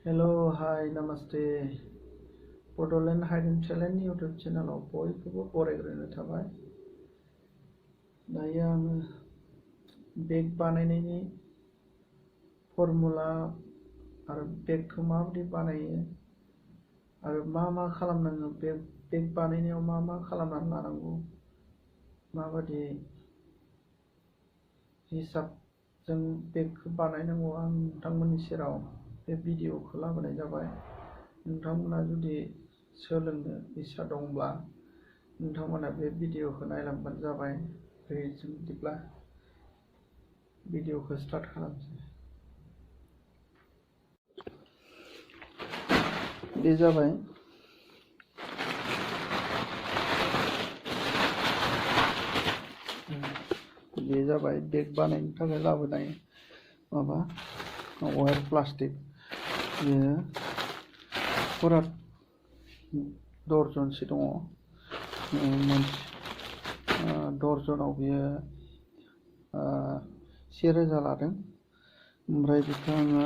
Hello, hi, namaste. Bodoland Hidden Challenge YouTube channel बयखौबो बरायग्रोनो थाबाय। दायो आङो बेग बानायनायनि फर्मुला आरो बेगखौ माबायदि बानायो आरो मा खालामनांगौ बेग बानायनायाव मा खालामनानै लानांगौ माबायदि हिसाबजों बेगखौ बानायनांगौ आं नोंथांमोननि सेराव बे भिडिअखौ लाबोनाय जाबाय। नोंथांमोना जुदि सोलोंनो इच्छा दंब्ला नोंथांमोना बे भिडिअखौ नायलांबानो जाबाय। जों बिदिब्ला भिडिअखौ स्टार्ट खालामसै। बे जाबाय बेग बानायनो थाखाय लाबोनाय माबा वायार प्लास्टिक। बेयो फुरा दर्जनसे दङ। दर्जनाव बियो 1000 लादों। ओमफ्राय बेखौ आङो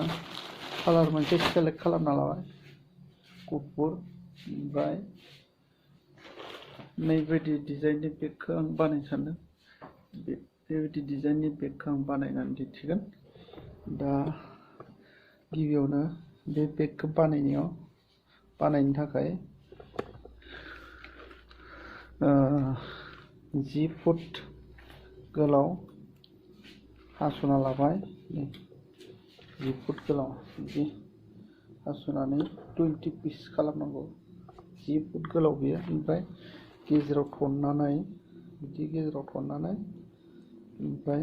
कालार मोनसे सेलेक्ट खालामना लाबाय, गुफुर। ओमफ्राय नैबायदि डिजाइननि बेगखौ आं बानायनो सानदों। बेबायदि डिजाइननि बेगखौ आं बानायनानै दिन्थिगोन। दा गिबियावनो बे बेगखौ बानायनो थाखाय 10 फुट गोलाव हास'ना लाबाय। 10 फुट गोलाव बिदि हास'नानै 20 पिस खालामनांगौ। 10 फुट गोलाव बियो। ओमफ्राय गेजेराव थननानै ओमफ्राय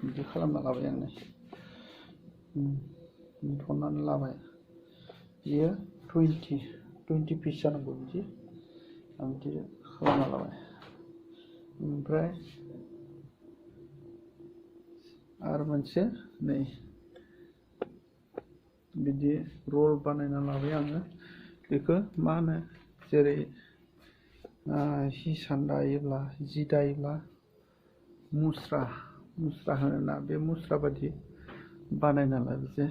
बिदि खालामना लाबाय आङो। थननानै लाबाय। बियो 20 पिस जानांगौ बिदि आं बिदि खालामना लाबाय। ओमफ्राय आरो मोनसे नै बिदि रल बानायना लाबाय आङो। बेखौ मा होनो, जेरै हिसान दायोब्ला, जि दायोब्ला मुस्रा होनोना, बे मुस्रा बायदि बानायना लाबोसै।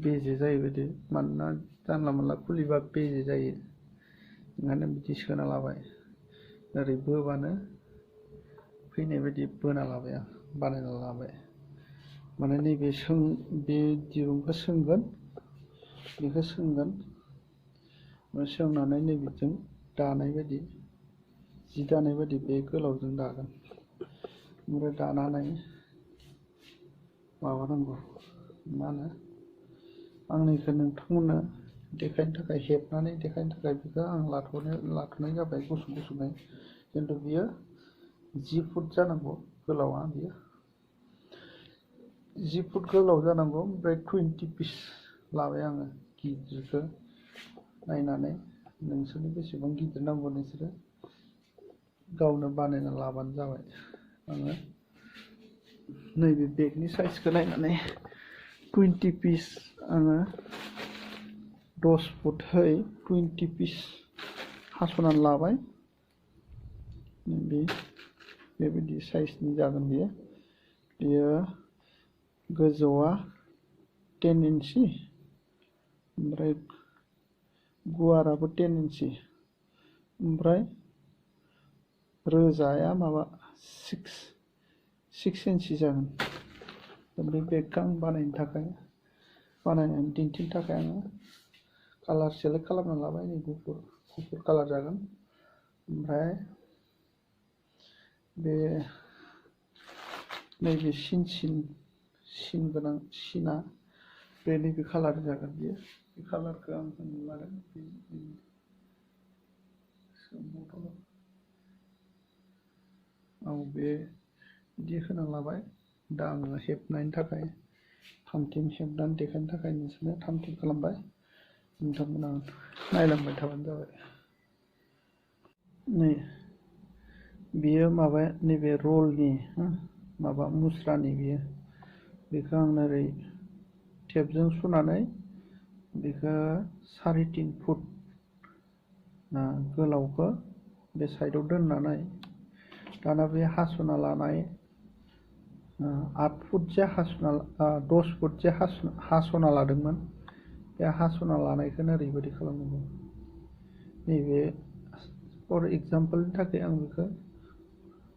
बेजे जायो बायदि, मानोना जानला मोनला खुलिबा बेजे जायो। ओंखायनो बिदि सोना लाबाय। ओरै बोबानो फैनाय बायदि बोना लाबाय आं, बानायना लाबाय। माने नैबे बे दिरुंखौ बेखौ सोंगोन। सोंनानै नैबेजों दानाय बायदि, जि दानाय बायदि बे गोलावजों दागोन। ओमफ्राय दानानै माबानांगौ, मा होनो, आंनिखौ नोंथांमोननो देखायनो थाखाय, हेबनानै देखायनो थाखाय बेखौ आं लाथ'नाय जाबाय गुसुङै। खिन्थु बियो 10 फुट जानांगौ गोलावा। बियो 10 फुट गोलाव जानांगौ। ओमफ्राय 20 पिस लाबाय आङो, गिदिरखौ नायनानै। नोंसोरनो बेसेबां गिदिर नांगौ नोंसोरो गावनो बानायना लाबानो जाबाय। आङो नैबे बेगनि साइजखौ नायनानै 20 पिस आङो 10 फुटहै 20 पिस हास'नानै लाबाय। बेबायदि साइजनि जागोन बेयो गोजौआ 10 इन्सि, ओमफ्राय गुवाराबो 10 इन्सि, ओमफ्राय रोजाया माबा 6 इन्सि जागोन। बे बेगखौ आं बानायनानै दिन्थिनो थाखाय आङो कालार सेलेक्ट खालामना लाबाय। नै गुफुर कालार जागोन। ओमफ्राय बे नैबे सिन गोनां सिना बे नैबे कालार जागोन। बे कालारखौ आं होनो लादों। बिदि होना लाबाय। दा आङो हेबनायनि थाखाय थामथिम हेबनानै देखायनो थाखाय नोंसोरनो थामथिम खालामबाय। नोंथांमोना नायलांबाय थाबानो जाबाय। नै बियो नैबे रलनि माबा मुस्रानि बेखौ आं ओरै टेपजों सुनानै बेखौ 3.5 फुट गोलावखौ बे साइडआव दोननानै, दाना बे हास'ना लानाय 10 फुट जे हास'ना लादोंमोन, बे हास'ना लानायखौनो ओरैबायदि खालामनांगौ नैबे फर एग्जाम्पलनि थाखाय आं बेखौ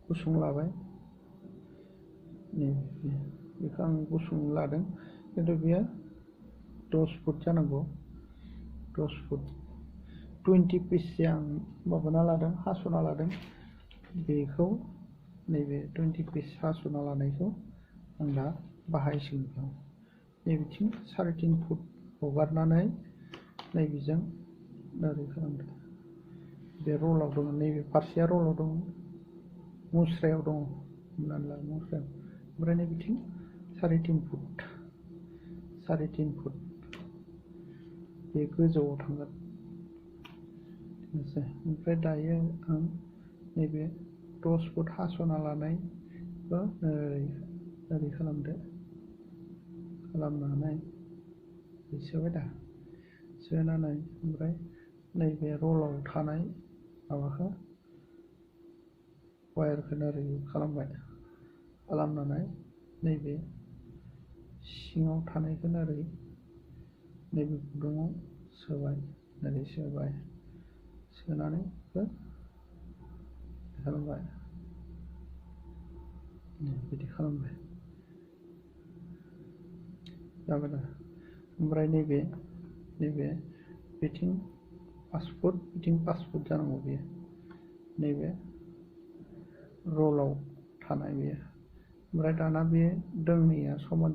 गुसुं लाबाय नैबे बेखौ आं गुसुं लादों खिन्थु बेयो 10 फुट जानांगौ 10 फुट 20 पिससे आं माबाना लादों हास'ना लादों बेखौ नैबे 20 पिस हास'ना लानायखौ आं दा बाहायसिगोन बेयाव नैबेथिं 3.5 फुट हगारनानै नैबेजों ओरै खालामदो बे रलाव दङ नैबे फारसेया रलाव दङ मुस्रायाव दङ हमनानै ला मुस्रायाव ओमफ्राय नैबेथिं 3.5 फुट बे गोजौआव थांगोन ओमफ्राय दायो आं नैबे 10 फुट हास'ना लानायखौ ओरै खालामनानै सोबाय दा सोनानै ओमफ्राय नैबे रलाव थानाय माबाखौ वायरखौ ओरै खालामनानै नैबे सिङाव थानायखौ ओरै नैबे गुदुङाव सोबाय ओरै सोबाय सोनानै खालामबाय बिदि खालामबाय जाबाय दा ओमफ्राय नैबे बिथिं 5 फुट बिथिं 5 फुट जानांगौ बेयो नैबे रलाव थानाय बेयो ओमफ्राय दाना बे दोंनैया समान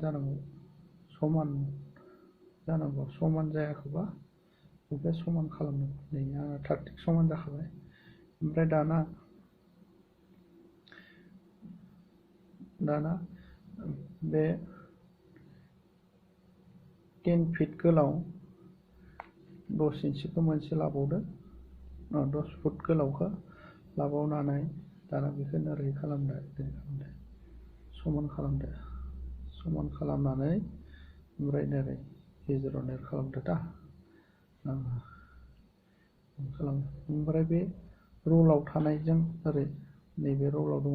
जानांगौ समान जायाखैबा बेखौ समान खालामनांगौ नै आंना थाग समान जाखाबाय ओमफ्राय दाना बे 10 फिट गोलाव 10 इन्सिखौ मोनसे लाबावदो 10 फुट गोलावखौ लाबावनानै दाना बेखौ ओरै समान खालामनानै ओमफ्राय ओरै गेजेराव खालामदो दा ओमफ्राय बे रलाव थानायजों ओरै नैबे रलाव दङ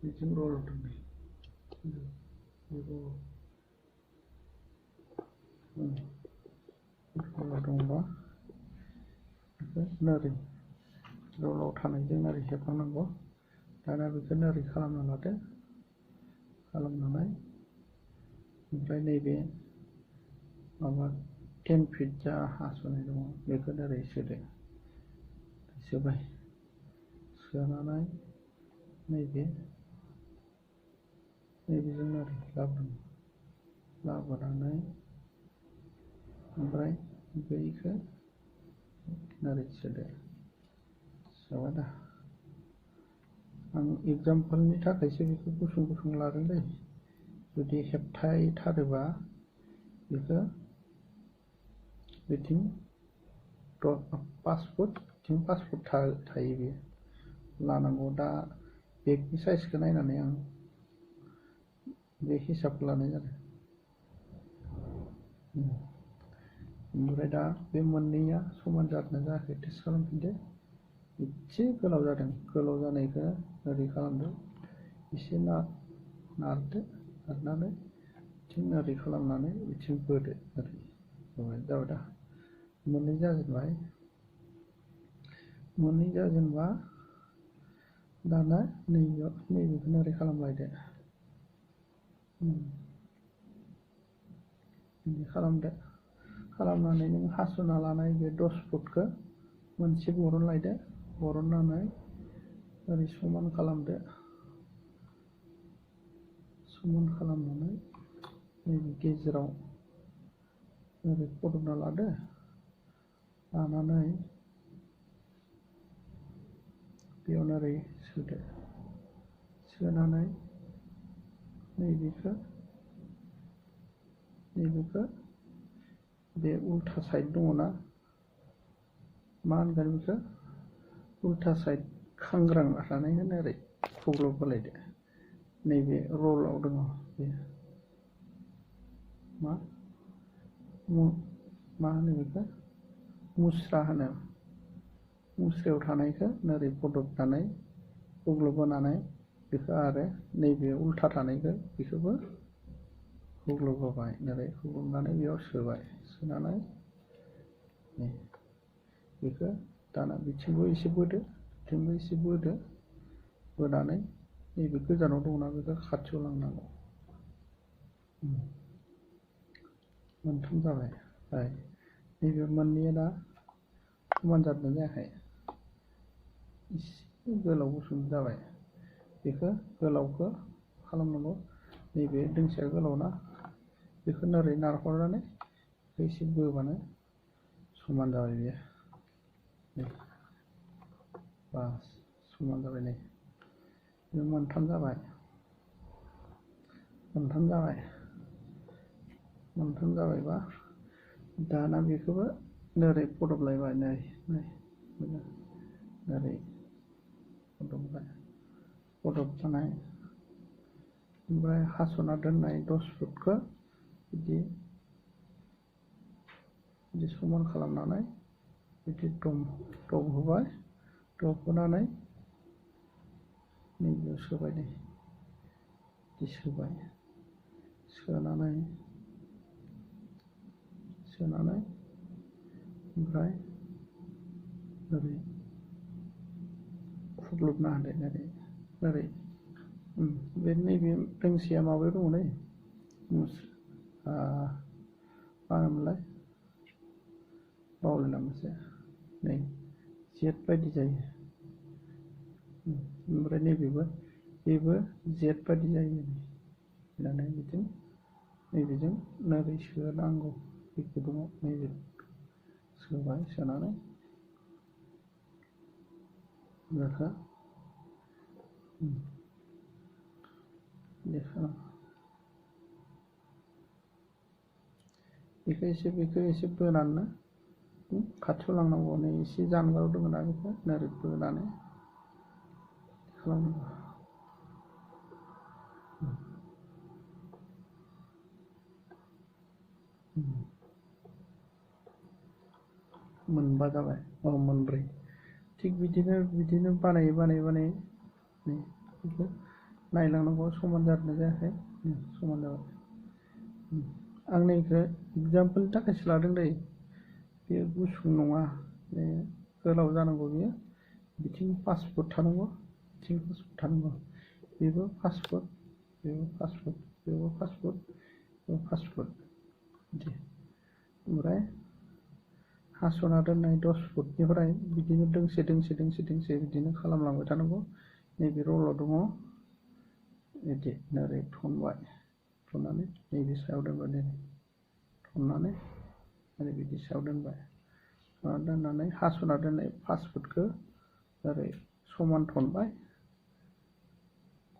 बेजों रलाव दङ दंबा बेखौ रलाव थानायजों ओरै हेबलांनांगौ दाना बेखौ ओरै खालामना लादो खालामनानै ओमफ्राय नैबे माबा 10 फिट जा हास'नाय दङ बेखौ ओरै सोबाय सोनानै नैबेजों ओरै लाबोनानै ओमफ्राय बैखौ ओरै सोबाय दा आं एग्जाम्पलनि थाखायसो बेखौ गुसुं लादों दै जुदि हेबथायथारोबा बेखौ बिथिं 5 फुट बिथिं 5 फुट थायो बेयो लानांगौ दा बेगनि साइजखौ नायनानै आं बे हिसाबखौ लानाय जादों ओमफ्राय दा बे मोननैया समान जादोंना जायाखै टेस्ट खालामफिनदो एसे गोलाव जादों गोलाव जानायखौ ओरै खालामदो एसे नारनानै बिथिं ओरै खालामनानै बिथिं बोदो ओरै जाबाय दा मोननै जाजेनबा दाना नैबेखौनो ओरै खालामलायदो बिदि खालामनानै नों हास'ना लानाय बे 10 फुटखौ मोनसे बरननानै ओरै समान खालामनानै नैबे गेजेराव ओरै फदबना लानानै बेयावनो ओरै सोनानै नैबेखौ बे उल्था साइड दङ ना मा होनगोन बेखौ उल्था साइड खांग्रां लानानै ओरै खग्लब होलायदो नैबे रलाव दङ बे मा होनो बेखौ मुस्रायाव थानायखौ ओरै बदबनानै हुग्लुबहोनानै बेखौ आरो नैबे उल्था थानायखौ बेखौबो हुग्लुबहोबाय ओरै हुग्लुबनानै बेयाव सोबाय सोनानै बेखौ दाना बिथिंबो एसे बोदो बिथिंबो एसे बोदो बोनानै नैबे गोजानाव दंना बेखौ खाथियाव लांनांगौ मोनथाम जाबाय नैबे मोननैया दा समान जादोंना जायाखै एसे गोलाव गुसुं जाबाय बेखौ गोलावखौ खालामनांगौ नैबे दोंसेया गोलाव ना बेखौ ओरै नारहरनानै एसे बोबानो समान जाबाय बेयो बास समान जाबाय नै बे मोनथाम जाबायबा दाना बेखौबो ओरै फदबलायबाय नै ओरै फदबनानै ओमफ्राय हास'ना दोननाय 10 फुटखौ बिदि समान खालामनानै बिदि दबहोबाय दबहोनानै नैबेयाव सोबाय नै बिदि सोबाय सोनानै ओमफ्राय ओरै खुग्लुबना होदो ओरै बे नैबे दोंसेया माबायाव दङ नै मा होनोमोनलाय बावलायलांबायसो नै जेट बायदि जायो ओमफ्राय बेबो जेट बायदि जायो होननानै बिदिनो नैबेजों ओरै सोनांगौ बे गुदुङाव नैबे सोबाय सोनानै बेखौ बेखौ एसे बोनानै खाथियाव लांनांगौ नै एसे जानगाराव दङ ना बेखौ ओरै बोनानै खालामनांगौ मोनबा जाबाय मोनब्रै थिग बिदिनो बानायै नै बेखौ नायलांनांगौ समान जादोंना जायाखै समान जाबाय आं नैखौ एगजामपोलनि थाखायसो लादों दै बेयो गुसुं नङा बे गोलाव जानांगौ बियो बिथिं 5 फुट थानांगौ बिथिं 5 फुट थानांगौ बेबो 5 फुट बेबो 5 फुट बेबो 5 फुट बेबो 5 फुट बिदि ओमफ्राय हास'ना दोननाय 10 फुटनिफ्राय बिदिनो दोंसे बिदिनो खालामलांबाय थानांगौ नैबे रल' दङ बिदि ओरै थननानै नैबे सायाव दोनबाय थननानै ओरै बिदि सायाव दोनबाय दोननानै हास'ना दोननाय 5 फुटखौ ओरै समान थनबाय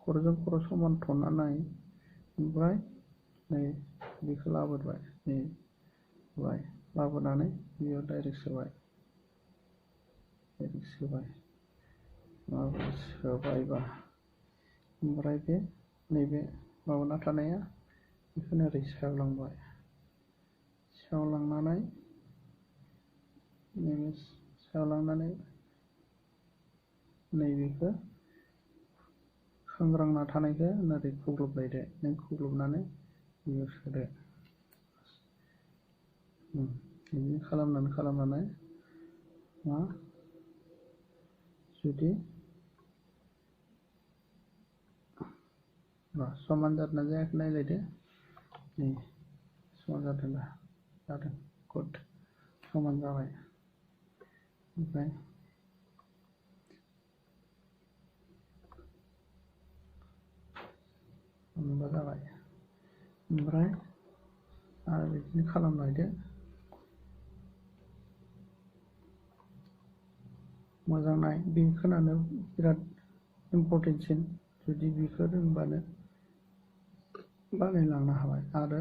खर'जों खर' समान थननानै ओमफ्राय नै बेखौ लाबोबाय लाबोनानै बेयाव डाइरेक्ट सोबायबा ओमफ्राय नैबे माबाना थानाया बेखौनो ओरै सायाव लांबाय नैबेखौ खांग्रांना थानायखौ ओरै खुग्लुबलायदो नों खुग्लुबनानै बेयाव सोदो बिदिनो खालामनानै जुदि समान जादोंना जायाखै नायलायदो नै समान जादों गुड समान जाबाय ओमफ्राय मोनबा जाबाय ओमफ्राय आरो बिदिनो खालामलायदो मोजां नाय बे खोनानो बिराद इम्परटेन्टसिन जुदि बेखौ रोंबानो बानायलांनो हाबाय आरो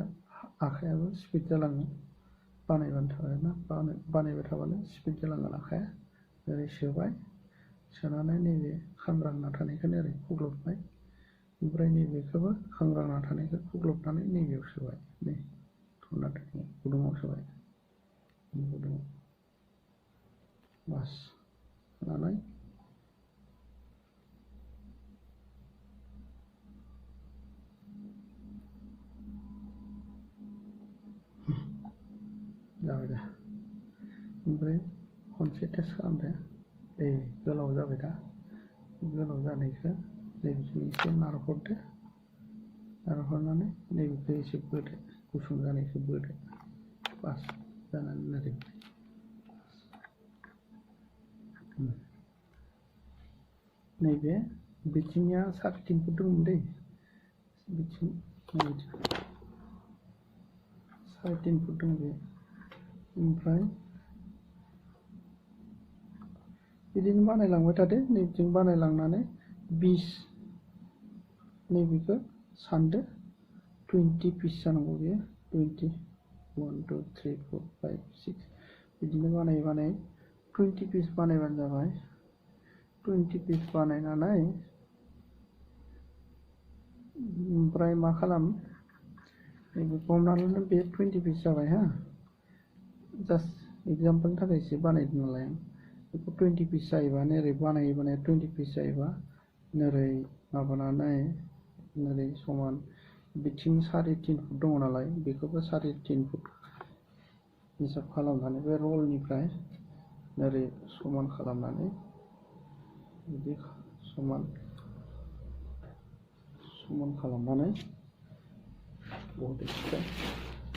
आखायाबो स्पिड जालाङो बानायबाय थाबानो स्पिड जालांगोन आखाया ओरै सोबाय सोनानै नैबे खामब्रांना थानायखौनो ओरै खुग्लुबबाय ओमफ्राय नैबेखौबो खामब्रांना थानायखौ खुग्लुबनानै नैबेयाव सोबाय नै थनना दोननाय गुदुङाव सोबाय गुदुङाव बास सोनानै खनसे टेस्ट खालामदो गोलाव जाबाय दा गोलाव जानायखौ नैबेजों एसे नारहरदो नारहरनानै नैबेखौ एसे बोदो गुसुं जानायखौ बोदो बास जानानै ओरै नैबे बिथिंनिया 3.5 फुट दंमोन दै बिथिं 3.5 फुट दं बे ओमफ्राय बिदिनो बानायलांबाय थादो नैबिथिं बानायलांनानै 20 नैबेखौ सानदो 20 पिस जानांगौ बेयो 20 1 2 3 4 5 6 बिदिनो बानाय बानाय 20 पिस बानायबानो जाबाय 20 पिस बानायनानै ओमफ्राय मा खालाम नैबेखौ हमनानै ला बे 20 पिस जाबाय हा जास्ट एग्जाम्पलनि थाखायसो बानायदों नालाय आं बेखौ 20 पिस जायोबा नोरै बानायै बानायै 20 पिस जायोबा नोरै माबानानै नोरै समान बिथिं 3.5 फुट दङ नालाय बेखौबो 3.5 फुट हिसाब खालामनानै बे रलनिफ्राय नोरै समान खालामनानै बिदि समान खालामनानै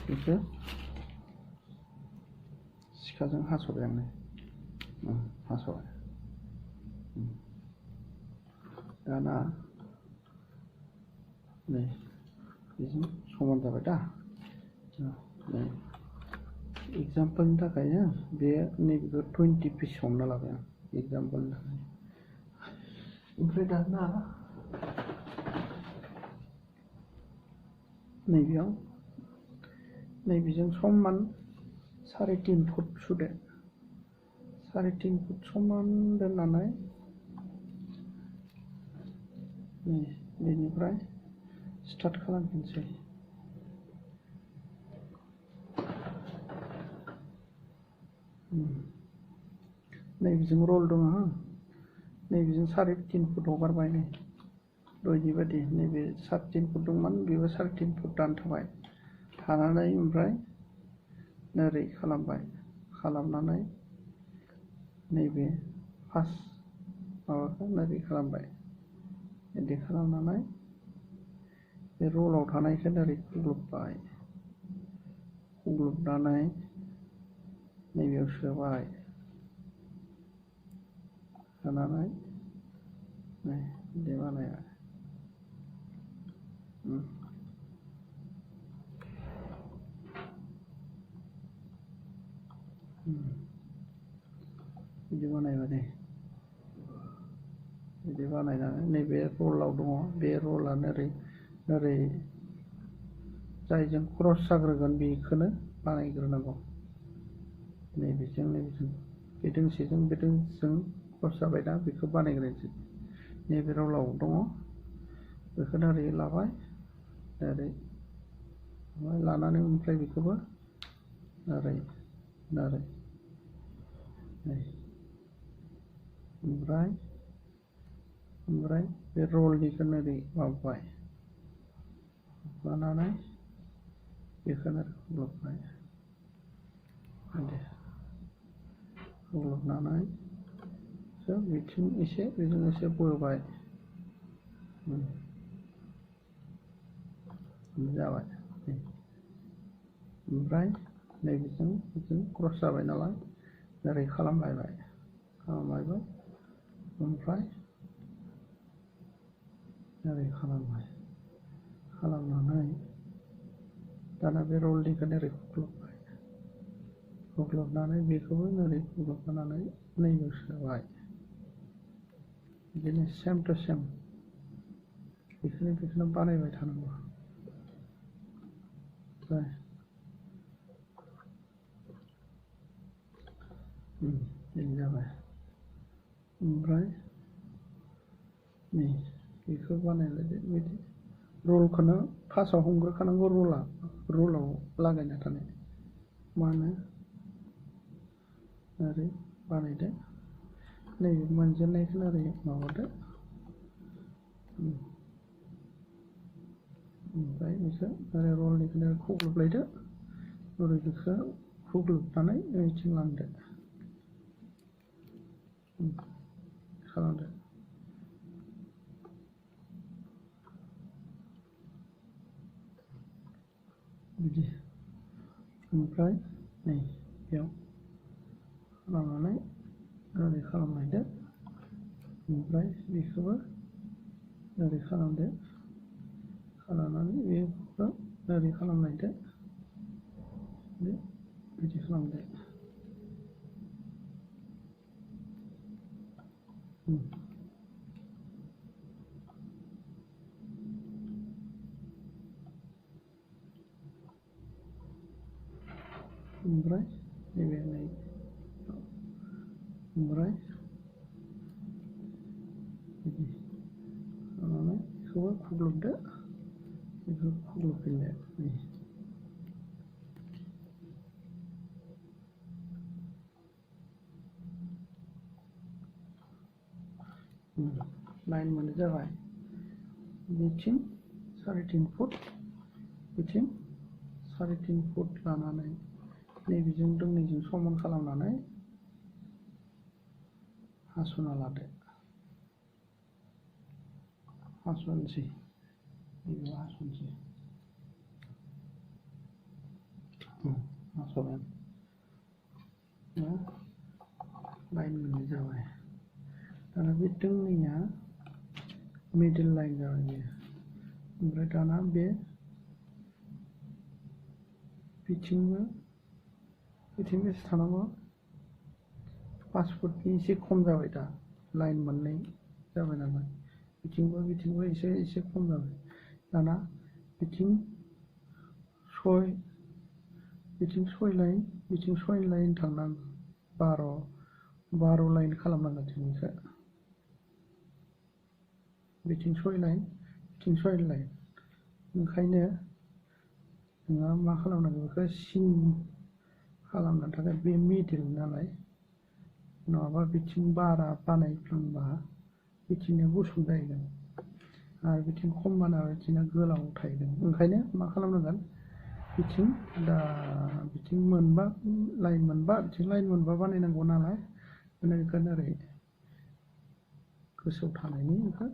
बेखौ सिखाजों हास'बाय आङो हास'बाय दाना नै बेजों समान जाबाय दा नै एग्जाम्पलनि थाखाय बे नैबेखौ 20 पिस हमना लाबाय आं एग्जाम्पलनि थाखाय ओमफ्राय दाना नैबेजों समान 3.5 फुट सुदो 3.5 फुट समान दोननानै बेनिफ्राय स्टार्ट खालामफिनसै नैबेजों रल दङ नैबेजों 3.5 फुट हगारबाय नै दहायनि बायदि नैबे 3.5 फुट दंमोन बेबो 3.5 फुट दानथाबाय थानानै ओमफ्राय नोरै खालामबाय खालामनानै नैबे फार्स्ट माबाखौ नोरै खालामबाय बिदि खालामनानै बे रलाव थानायखौ नोरै खुग्लुबबाय खुग्लुबनानै नैबेयाव सोबाय सोनानै नै बिदि बानायबाय बिदि बानायबाय दे बिदि बानायनानै नैबे रलाव दङ बे रला नोरै जायजों क्रस जाग्रोगोन बेखौनो बानायग्रोनांगौ नैबेजों बे दोंसेजों बे दोंसेजों क्रस जाबाय दा बेखौ बानायग्रोनोसै नैबे रलाव दङ बेखौ नोरै लाबाय नोरै लानानै ओमफ्राय बेखौबो नोरै ओमफ्राय बे रलनिखौ नोरै माबाबाय लानानै बेखौनो खुग्लुबबाय खुग्लुबनानै बिथिं एसे बेजों एसे बोबाय जाबाय ओमफ्राय नैबेजों बिथिं क्रस जाबाय नालाय नोरै खालामलायबाय ओमफ्राय नोरै खालामबाय खालामनानै दाना बे रलनिखौ नोरै खुग्लुबबाय खुग्लुबनानै बेखौबो नोरै खुग्लुबनानै नैबेयाव सोबाय बिदिनो सेम टु सेम बेखौनो बानायबाय थानांगौ बिदि जाबाय ओमफ्राय नै बेखौ बानायलायदो बिदि रलखौनो फार्स्टआव हमग्रोखानांगौ रलाव लागायना थानाय मा होनो ओरै बानायदो नैबे मोनजेननायखौ ओरै माबादो ओमफ्राय बेखौ ओरै रलनिखौ खुग्लुबलायदो ओरै बेखौ खुग्लुबनानै ओरैथिं लांदो खालामदो बिदि ओमफ्राय नै बेयाव खालामनानै ओरै खालामलायदो ओमफ्राय बेखौबो ओरै खालामदो खालामनानै बेखौ ओरै खालामलायदो बिदि खालामदो ओमफ्राय नैबे नै ओमफ्राय बिदि खालामनानै बेखौबो खुग्लुबदो बेखौ खुग्लुबफिनदो नै लाइन मोननै जाबाय बिथिं 3.5 फुट बिथिं 3.5 फुट लानानै नैबेजों दोंनैजों समान खालामनानै हास'ना लादो हास'नोसै नैबेयाव हास'नोसै हास'बाय लाइन मोननै जाबाय दाना बे दोंनैया मिडल लाइन जाबाय बेयो ओमफ्राय दाना बे बिथिंबो बेसे थानांगौ 5 फुटनि एसे खम जाबाय दा लाइन मोननै जाबाय नालाय बिथिंबो एसे खम जाबाय दाना बिथिं 6 लाइन थांनांगौ 12 लाइन खालामनांगोन जों बेखौ बिथिं 6 लाइन ओंखायनो नोंहा मा खालामनांगौ बेखौ सिन खालामनो थाखाय बे मिडिल नालाय नङाबा बिथिं बारा बानायफ्लांबा बिथिंनिया गुसुं जाहैगोन आरो बिथिं खम बानायबा बिथिंना गोलाव थाहैगोन ओंखायनो मा खालामनांगोन बिथिं मोनबा लाइन मोनबा बानायनांगौ नालाय बेनिखायनो ओरै गोसोआव थानायनि बेखौ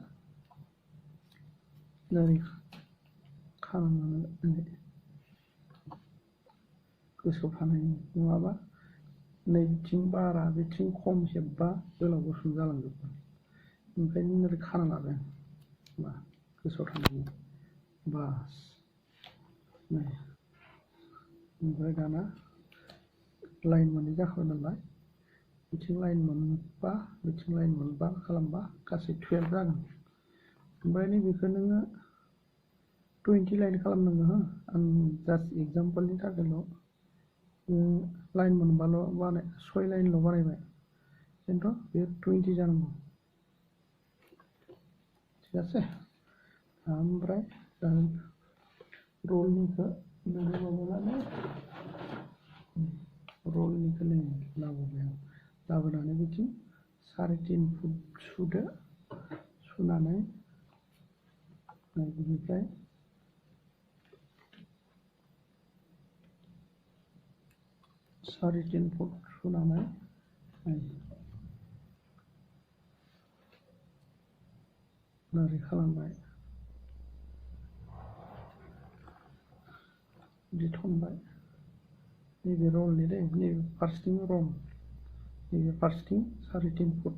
ओरै खालामनानै गोसोआव थानायनि नङाबा नै बिथिं बारा बिथिं खम हेब्बा गोलाव गुसुं जालांजोबगोन ओंखायनो ओरै खाना लादों बा गोसोआव थानायनि बास नै ओमफ्राय दाना लाइन मोननै जाखाबाय नालाय बिथिं लाइन मोनबा बिथिं लाइन मोनबा खालामबा गासै 12 जागोन ओमफ्राय नैबेखौ नोङो 20 लाइन खालामनांगौ हो आं जास्ट एग्जाम्पलनि थाखायल' लाइन मोनबाल' 6 लाइनल' बानायबाय खिन्थु बे 20 जानांगौ ठीक আছে ओमफ्राय रलनिखौ नै लाबोबाय आं लाबोनानै बिथिं 3.5 फुट सुदो सुनानै बिनिफ्राय साराय 3 फुट सुनानै ओरै खालामबाय बिदि थनबाय नैबे रलनि दै नैबे फार्स्टथिं रल नैबे फार्स्टथिं 3.5 फुट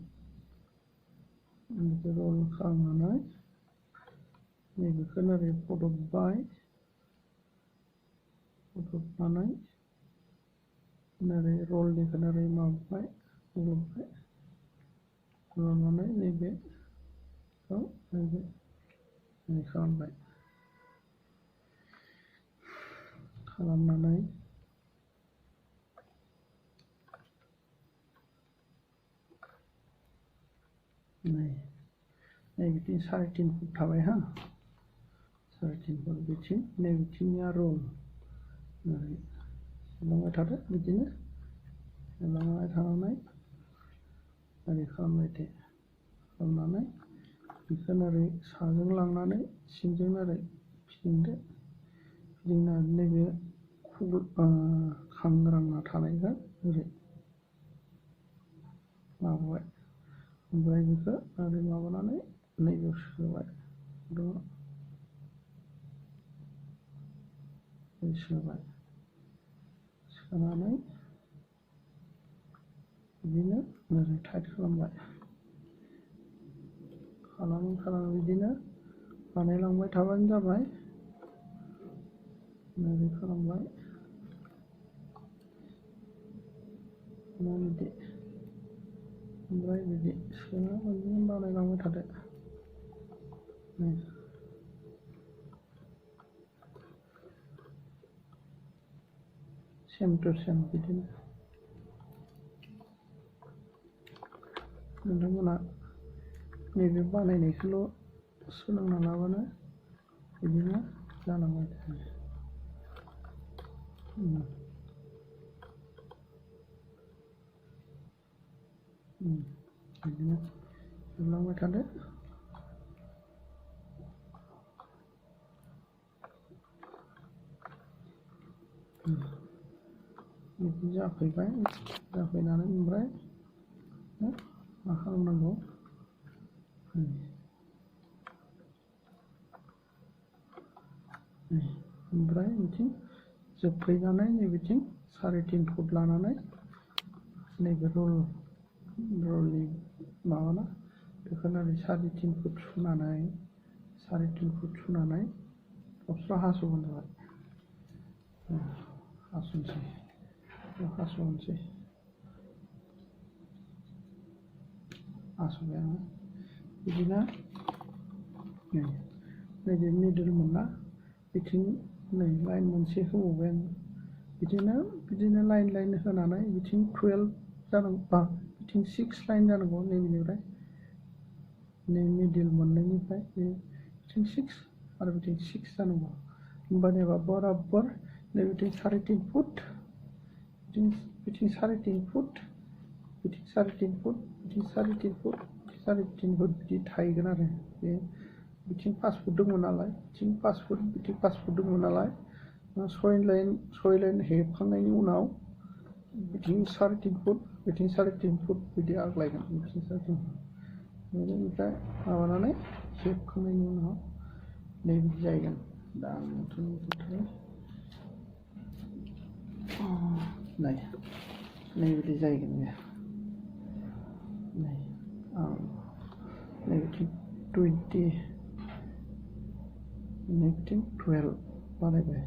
बेखौ रल खालामनानै नैबेखौ ओरै फदबनानै ओरै रलनिखौ ओरै माबाबाय खालामनानै नैबेखौ ओरै खालामबाय खालामनानै नै बिथिं 3.5 फुट थाबाय हा 3.5 फुट बिथिं नै बिथिंनिया रल ओरै लांबाय थादो बिदिनो लांबाय थानानै ओरै खालामबाय दे खालामनानै बेखौ ओरै साजों लांनानै सिंजों ओरै फिदिंदो फिदिंनानै नैबे खांग्रांना थानायखौ ओरै माबाबाय ओमफ्राय बेखौ ओरै माबानानै नैबेयाव सोबाय सोबाय सोनानै बिदिनो ओरै टाइट खालामबाय खालामै बिदिनो बानायलांबाय थाबानो जाबाय ओरै खालामबाय बिदि ओमफ्राय बिदि सोना बिदिनो बानायलांबाय थादो सेम टु सेम बिदिनो नोंथांमोना नैबे बानायनायखौल' सोलोंना लाबानो बिदिनो जालांबाय थायो बिदिनो जोबलांबाय थादो बिदि जाफैनानै ओमफ्राय मा खालामनांगौ ओमफ्राय बिथिं जोबफैनानै नैबेथिं 3.5 फुट लानानै नैबे रलनि माबाना बेखौनो ओरै 3.5 फुट सुनानै 3.5 फुट सुनानै थबस्र' हास'बानो जाबाय हास'नोसै हास'बाय आङो बिदिनो नैबे मिडल मोनना बिथिं नै लाइन मोनसे होबावबाय आङो बिदिनो लाइन होनानै बिथिं 12 जानांगौ बिथिं 6 लाइन जानांगौ नैबेनिफ्राय नै मिडल मोननैनिफ्राय बिथिं 6 आरो बिथिं 6 जानांगौ होमबानिया बराबर नैबेथिं 3.5 फुट बिथिं 3.5 फुट बिथिं 3.5 फुट बिथिं 3.5 फुट 3.5 फुट बिदि थाहैगोन आरो बे बिथिं 5 फुट दंमोन नालाय बिथिं 5 फुट बिथिं 5 फुट दंमोन नालाय 6 लाइन हेबखांनायनि उनाव बिथिं 3.5 फुट बिथिं 3.5 फुट बिदि आग्लायगोन बिथिं 3.5 बेनिफ्राय माबानानै हेबखांनायनि उनाव नैबिदि जाहैगोन दा आं नैबिदि जाहैगोन बे नैबिथिं 20 नैबिथिं 12 बानायबाय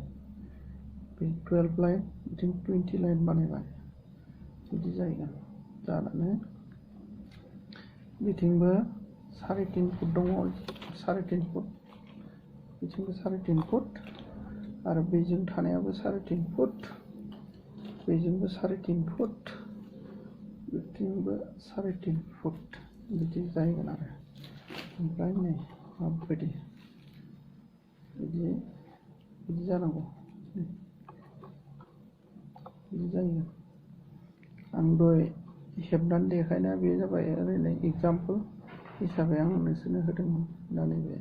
बे 12 लाइन बिथिं 20 लाइन बानायबाय बिदि जाहैगोन जानानै बिथिंबो 3.5 फुट दङ 3.5 फुट बिथिंबो 3.5 फुट आरो बेजों थानायाबो 3.5 फुट बेजोंबो 3.5 फुट बिथिंबो 3.5 फुट बिदि जाहैगोन आरो ओमफ्राय नै माबायदि बिदि जानांगौ बिदि जायो आं दहाय हेबनानै देखायनाया बे जाबाय ओरैनो एग्जाम्पोल हिसाबै आं नोंसोरनो होदोंमोन दा नैबे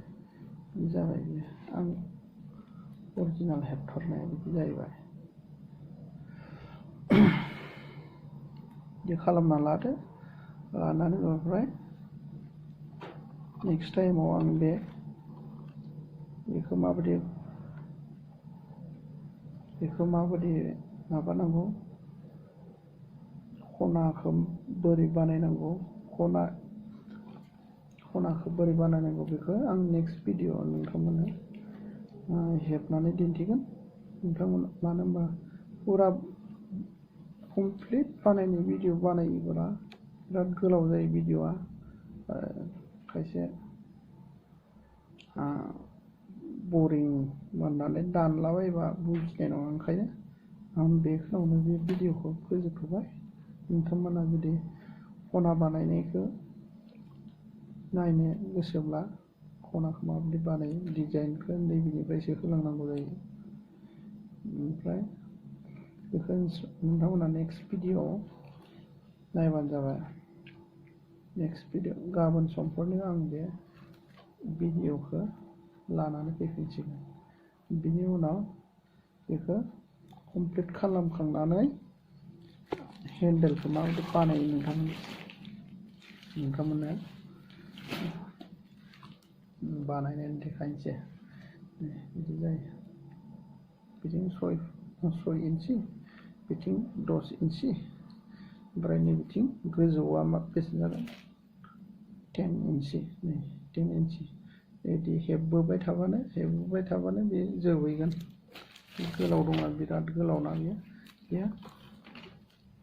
जाबाय बेयो आं अरिजिनाल हेबथारनाया बिदि जाहैबाय बिदि खालामना लादो लानानै ओमफ्राय नेक्स्ट टाइमाव आं बेखौ माबायदि माबानांगौ खनाखौ बोरै बानायनांगौ खनाखौ बोरै बानायनांगौ बेखौ आं नेक्स्ट भिडिअ नोंथांमोननो हेबनानै दिन्थिगोन नोंथांमोन मानो होनबा फुरा कमप्लिट बानायनाय भिडिअ बानायोब्ला बिराद गोलाव जायो भिडिअआ खायसे बरिं मोननानै दानलाबायबा बुजिनाय नङा ओंखायनो आं बेखिनियावनो बे भिडिअखौ फोजोबथ'बाय नोंथांमोना जुदि खना बानायनायखौ नायनो गोसोब्ला खनाखौ माबायदि बानायो डिजाइनखौ नैबेनिफ्रायसो होलांनांगौ जायो ओमफ्राय बेखौ नोंथांमोना नेक्स्ट भिडिअ नायबानो जाबाय नेक्स्ट भिडिअ गाबोन समफोरनो आं बे भिडिअखौ लानानै फैफिनसिगोन बिनि उनाव बेखौ कमप्लिट खालामखांनानै हेन्देलखौ माबायदि बानायो नोंथांमोन नोंथांमोननो बानायनानै देखायनोसै बिदि जायो बिथिं 6 इन्सि बिथिं 10 इन्सि ओमफ्राय नै बिथिं गोजौआ बेसे जागोन 10 इन्सि नै 10 इन्सि बिदि हेबबोबाय थाबानो बे जोबहैगोन गोलाव दङ बिराद गोलावना बेयो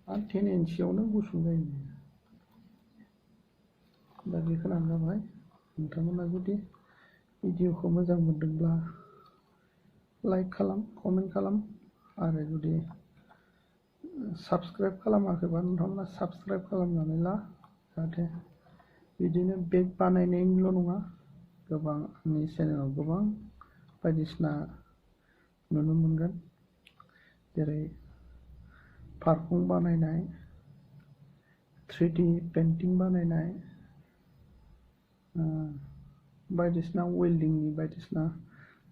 आरो 10 इन्सियावनो गुसुं जायो दा बेखौनो जाबाय नोंथांमोना जुदि भिडिअखौ मोजां मोनदोंब्ला लाइक खालाम कमेन्ट खालाम आरो जुदि साबस्क्राइब खालामाखैबा नोंथांमोना साबस्क्राइब खालामनानै ला जाहाथे बिदिनो बेग बानायनायनिल' नङा गोबां आंनि चेनेलाव गोबां बायदिसिना नुनो मोनगोन जेरै पारफुम बानायनाय 3D पेन्टिं बानायनाय बायदिसिना वेल्डिंनि बायदिसिना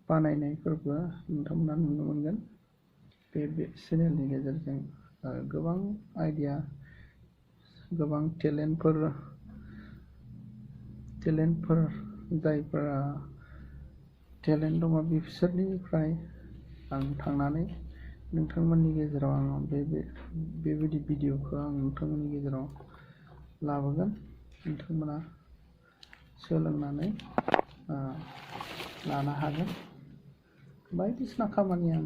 बानायनायफोरबो नोंथांमोना नुनो मोनगोन बे चेनेलनि गेजेरजों गोबां आइडिया गोबां टेलेन्टफोर जायफोरा टेलेन्ट दङ बिसोरनिफ्राय आं थांनानै नोंथांमोननि गेजेराव आं बेबायदि भिडिअखौ आं नोंथांमोननि गेजेराव लाबोगोन नोंथांमोना सोलोंनानै लानो हागोन बायदिसिना खामानि आं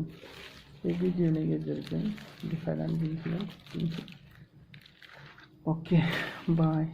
बे भिडिअनि गेजेरजों देखायनानै दिन्थिगोन अके बाय